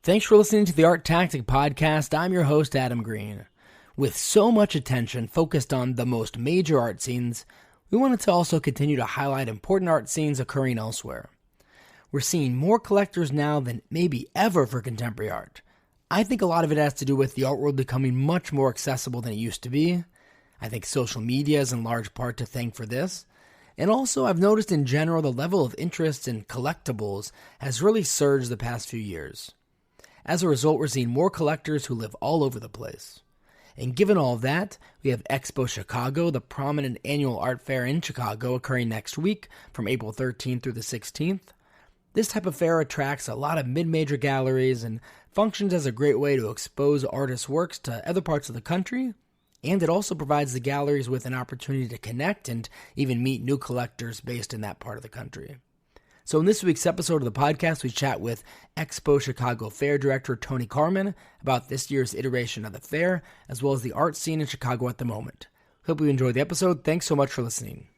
Thanks for listening to the ArtTactic Podcast. I'm your host, Adam Green. With so much attention focused on the most major art scenes, we wanted to also continue to highlight important art scenes occurring elsewhere. We're seeing more collectors now than maybe ever for contemporary art. I think a lot of it has to do with the art world becoming much more accessible than it used to be. I think social media is in large part to thank for this. And also, I've noticed in general the level of interest in collectibles has really surged the past few years. As a result, we're seeing more collectors who live all over the place. And given all of that, we have EXPO Chicago, the prominent annual art fair in Chicago, occurring next week from April 13th through the 16th. This type of fair attracts a lot of mid-major galleries and functions as a great way to expose artists' works to other parts of the country. And it also provides the galleries with an opportunity to connect and even meet new collectors based in that part of the country. So in this week's episode of the podcast, we chat with EXPO Chicago Fair Director Tony Karman about this year's iteration of the fair, as well as the art scene in Chicago at the moment. Hope you enjoyed the episode. Thanks so much for listening.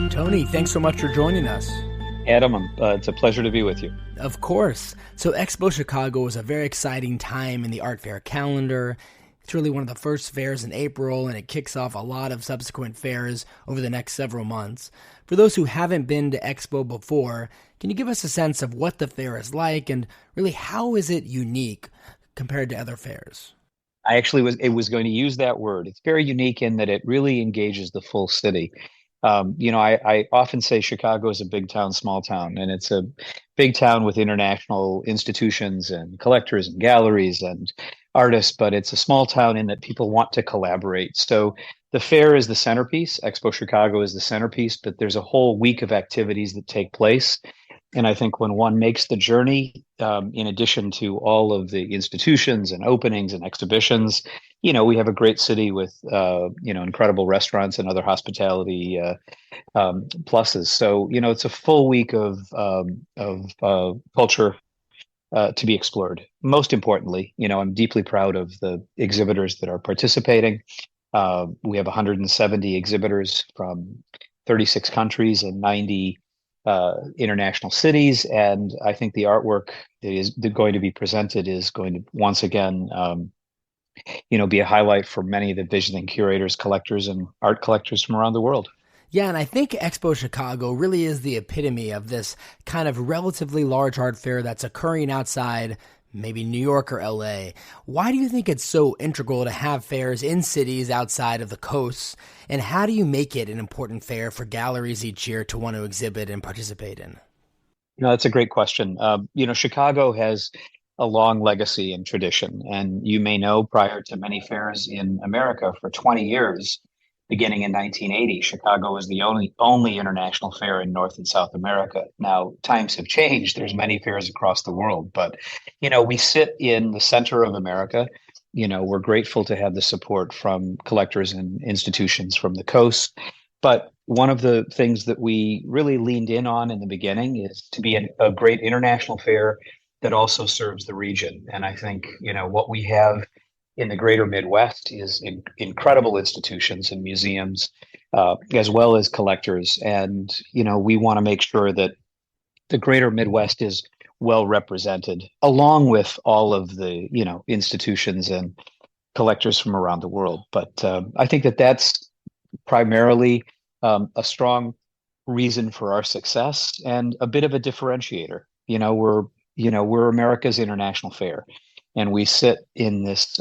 Tony, thanks so much for joining us. Adam, it's a pleasure to be with you. Of course. So EXPO Chicago is a very exciting time in the art fair calendar. It's really one of the first fairs in April, and it kicks off a lot of subsequent fairs over the next several months. For those who haven't been to EXPO before, can you give us a sense of what the fair is like, and really how is it unique compared to other fairs? I was going to use that word. It's very unique in that it really engages the full city. I often say Chicago is a big town, small town, and it's a big town with international institutions and collectors and galleries and artists, but it's a small town in that people want to collaborate. So the fair is the centerpiece. EXPO Chicago is the centerpiece, but there's a whole week of activities that take place. And I think when one makes the journey, in addition to all of the institutions and openings and exhibitions, we have a great city with, incredible restaurants and other hospitality pluses. So, it's a full week of culture to be explored. Most importantly, I'm deeply proud of the exhibitors that are participating. We have 170 exhibitors from 36 countries and 90 international cities, and I think the artwork that is going to be presented is going to once again, be a highlight for many of the visiting curators, collectors, and art collectors from around the world. Yeah, and I think EXPO Chicago really is the epitome of this kind of relatively large art fair that's occurring outside maybe New York or LA. Why do you think it's so integral to have fairs in cities outside of the coasts? And how do you make it an important fair for galleries each year to want to exhibit and participate in? That's a great question. Chicago has a long legacy and tradition. And you may know, prior to many fairs in America for 20 years, beginning in 1980, Chicago was the only international fair in North and South America. Now, times have changed. There's many fairs across the world, but, we sit in the center of America. We're grateful to have the support from collectors and institutions from the coast. But one of the things that we really leaned in on in the beginning is to be a great international fair that also serves the region. And I think, what we have in the greater Midwest is incredible institutions and museums, as well as collectors. And, we want to make sure that the greater Midwest is well represented, along with all of the, institutions and collectors from around the world. But I think that that's primarily a strong reason for our success and a bit of a differentiator. We're America's international fair. And we sit in this,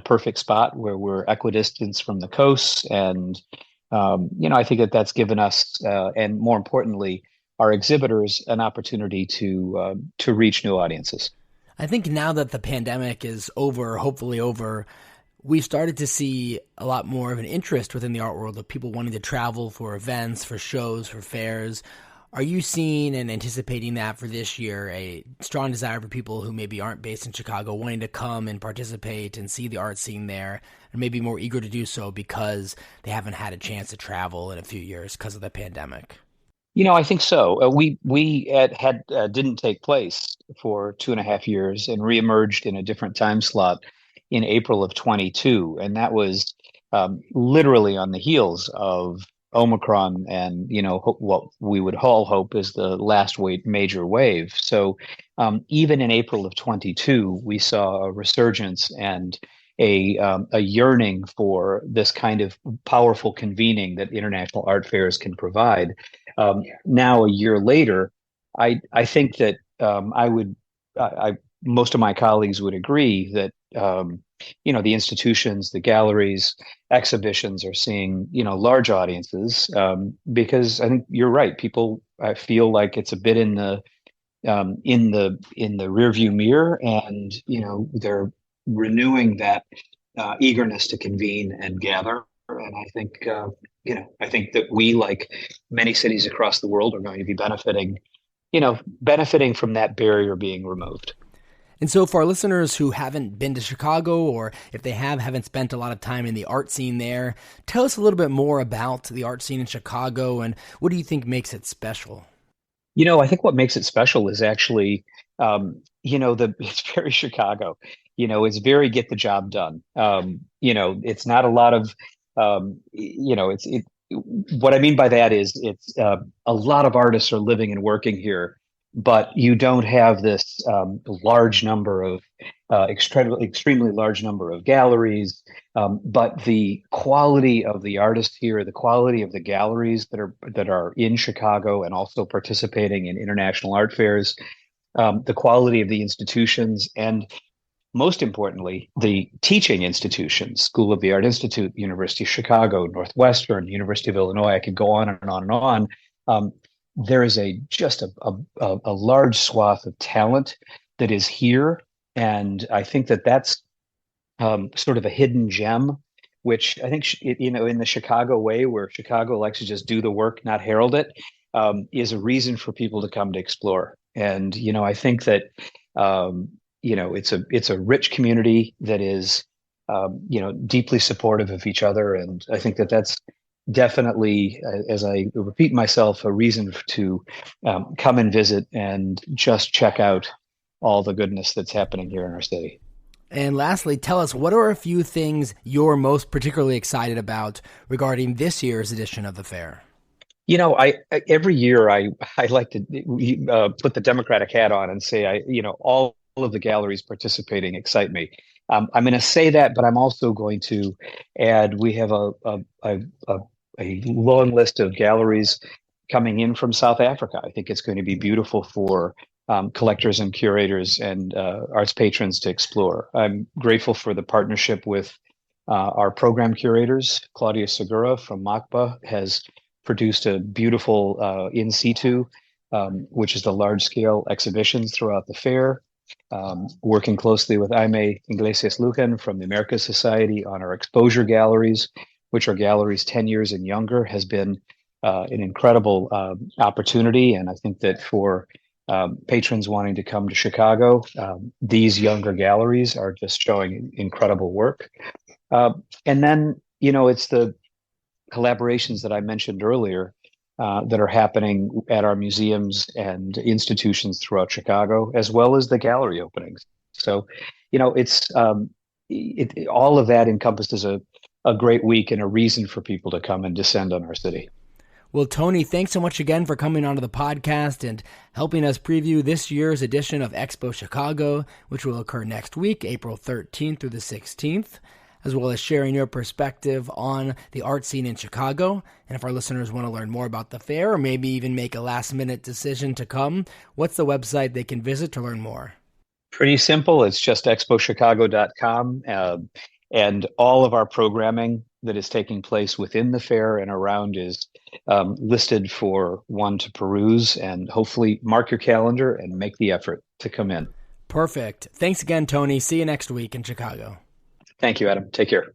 perfect spot where we're equidistant from the coast. And, I think that that's given us, and more importantly, our exhibitors an opportunity to reach new audiences. I think now that the pandemic is over, hopefully over, we've started to see a lot more of an interest within the art world of people wanting to travel for events, for shows, for fairs. Are you seeing and anticipating that for this year, a strong desire for people who maybe aren't based in Chicago wanting to come and participate and see the art scene there, and maybe more eager to do so because they haven't had a chance to travel in a few years because of the pandemic? I think so. We had didn't take place for 2.5 years and reemerged in a different time slot in April of 22, and that was literally on the heels of Omicron and what we would all hope is the last major wave. So even in April of 22, we saw a resurgence and a yearning for this kind of powerful convening that international art fairs can provide. Now, a year later, I think that most of my colleagues would agree that the institutions, the galleries, exhibitions are seeing large audiences because I think you're right. People I feel like it's a bit in the rearview mirror, and they're renewing that eagerness to convene and gather. And I think that we, like many cities across the world, are going to be benefiting from that barrier being removed. And so for our listeners who haven't been to Chicago, or if they haven't spent a lot of time in the art scene there, tell us a little bit more about the art scene in Chicago and what do you think makes it special? I think what makes it special is actually, it's very Chicago. It's very get the job done. It's not a lot of, what I mean by that is it's a lot of artists are living and working here, but you don't have this large number of extremely large number of galleries. But the quality of the artists here, the quality of the galleries that are in Chicago and also participating in international art fairs, the quality of the institutions, and most importantly, the teaching institutions, School of the Art Institute, University of Chicago, Northwestern, University of Illinois. I could go on and on and on. There is just a large swath of talent that is here, and I think that that's sort of a hidden gem, which I think in the Chicago way, where Chicago likes to just do the work, not herald it, is a reason for people to come to explore. And I think that it's a rich community that is deeply supportive of each other, and I think that that's definitely, as I repeat myself, a reason to come and visit and just check out all the goodness that's happening here in our city. And lastly, tell us, what are a few things you're most particularly excited about regarding this year's edition of the fair? I every year I like to put the Democratic hat on and say all of the galleries participating excite me. I'm going to say that, but I'm also going to add we have a long list of galleries coming in from South Africa. I think it's going to be beautiful for collectors and curators and arts patrons to explore. I'm grateful for the partnership with our program curators. Claudia Segura from MACBA has produced a beautiful in situ, which is the large-scale exhibitions throughout the fair. Working closely with Aime Iglesias Lucan from the Americas Society on our exposure galleries, which are galleries 10 years and younger, has been an incredible opportunity. And I think that for patrons wanting to come to Chicago, these younger galleries are just showing incredible work. And then, it's the collaborations that I mentioned earlier that are happening at our museums and institutions throughout Chicago, as well as the gallery openings. So, it's all of that encompasses a great week and a reason for people to come and descend on our city. Well, Tony, thanks so much again for coming onto the podcast and helping us preview this year's edition of EXPO Chicago, which will occur next week, April 13th through the 16th, as well as sharing your perspective on the art scene in Chicago. And if our listeners want to learn more about the fair or maybe even make a last-minute decision to come, what's the website they can visit to learn more? Pretty simple. It's just expochicago.com. And all of our programming that is taking place within the fair and around is listed for one to peruse, and hopefully mark your calendar and make the effort to come in. Perfect. Thanks again, Tony. See you next week in Chicago. Thank you, Adam. Take care.